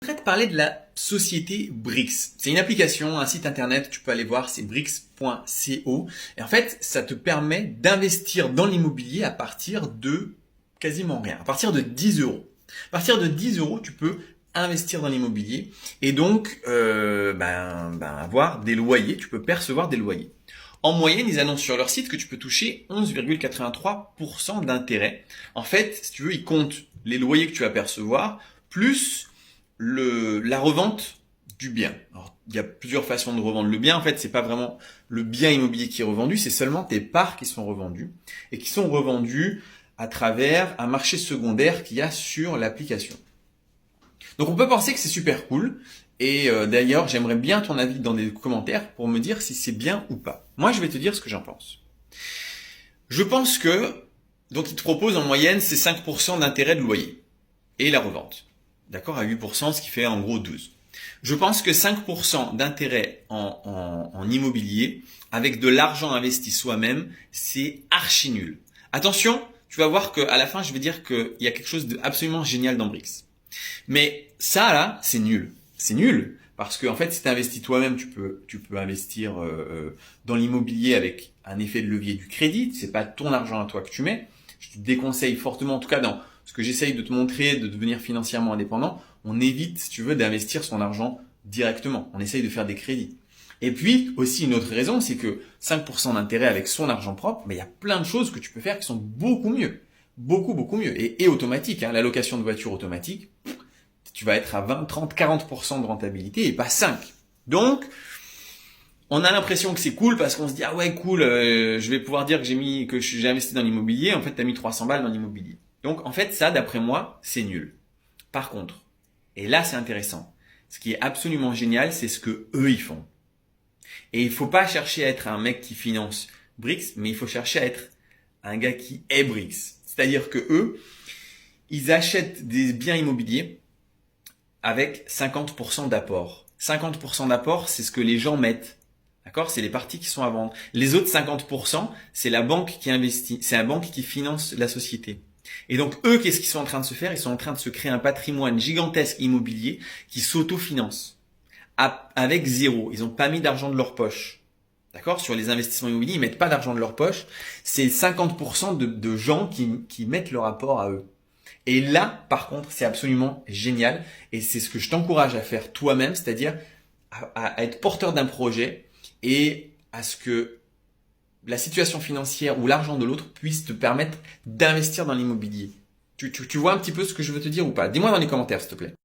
Je voudrais te parler de la société Brix. C'est une application, un site internet, tu peux aller voir, c'est brix.co. Et en fait, ça te permet d'investir dans l'immobilier à partir de quasiment rien, à partir de 10 euros. À partir de 10 euros, tu peux investir dans l'immobilier et donc avoir des loyers, tu peux percevoir des loyers. En moyenne, ils annoncent sur leur site que tu peux toucher 11,83% d'intérêt. En fait, si tu veux, ils comptent les loyers que tu vas percevoir plus la revente du bien. Alors, il y a plusieurs façons de revendre le bien. En fait, c'est pas vraiment le bien immobilier qui est revendu, c'est seulement tes parts qui sont revendues et qui sont revendues à travers un marché secondaire qu'il y a sur l'application. Donc, on peut penser que c'est super cool. Et d'ailleurs, j'aimerais bien ton avis dans les commentaires pour me dire si c'est bien ou pas. Moi, je vais te dire ce que j'en pense. Je pense que, donc, ils te proposent en moyenne, c'est 5% d'intérêt de loyer et la revente. D'accord, à 8%, ce qui fait en gros 12. Je pense que 5% d'intérêt en immobilier, avec de l'argent investi soi-même, c'est archi nul. Attention, tu vas voir qu'à la fin, je vais dire qu'il y a quelque chose d'absolument génial dans Brix. Mais ça, là, c'est nul. C'est nul. Parce que, en fait, si tu investis toi-même, tu peux investir dans l'immobilier avec un effet de levier du crédit. C'est pas ton argent à toi que tu mets. Je te déconseille fortement, en tout cas dans ce que j'essaye de te montrer, de devenir financièrement indépendant, on évite, si tu veux, d'investir son argent directement. On essaye de faire des crédits. Et puis, aussi, une autre raison, c'est que 5% d'intérêt avec son argent propre, mais il y a plein de choses que tu peux faire qui sont beaucoup mieux. Beaucoup, beaucoup mieux. Et automatique, hein, la location de voiture automatique, tu vas être à 20, 30, 40% de rentabilité et pas 5. Donc, on a l'impression que c'est cool parce qu'on se dit, ah ouais, cool, je vais pouvoir dire que j'ai investi dans l'immobilier. En fait, tu as mis 300 balles dans l'immobilier. Donc, en fait, ça, d'après moi, c'est nul. Par contre, et là, c'est intéressant. Ce qui est absolument génial, c'est ce que eux, ils font. Et il faut pas chercher à être un mec qui finance Brix, mais il faut chercher à être un gars qui est Brix. C'est-à-dire que eux, ils achètent des biens immobiliers avec 50% d'apport. 50% d'apport, c'est ce que les gens mettent. D'accord? C'est les parties qui sont à vendre. Les autres 50%, c'est la banque qui investit. C'est la banque qui finance la société. Et donc, eux, qu'est-ce qu'ils sont en train de se faire? Ils sont en train de se créer un patrimoine gigantesque immobilier qui s'autofinance avec zéro. Ils n'ont pas mis d'argent de leur poche. D'accord? Sur les investissements immobiliers, ils mettent pas d'argent de leur poche. C'est 50% de gens qui mettent leur apport à eux. Et là, par contre, c'est absolument génial. Et c'est ce que je t'encourage à faire toi-même, c'est-à-dire à être porteur d'un projet et à ce que la situation financière ou l'argent de l'autre puisse te permettre d'investir dans l'immobilier. Tu vois un petit peu ce que je veux te dire ou pas? Dis-moi dans les commentaires, s'il te plaît.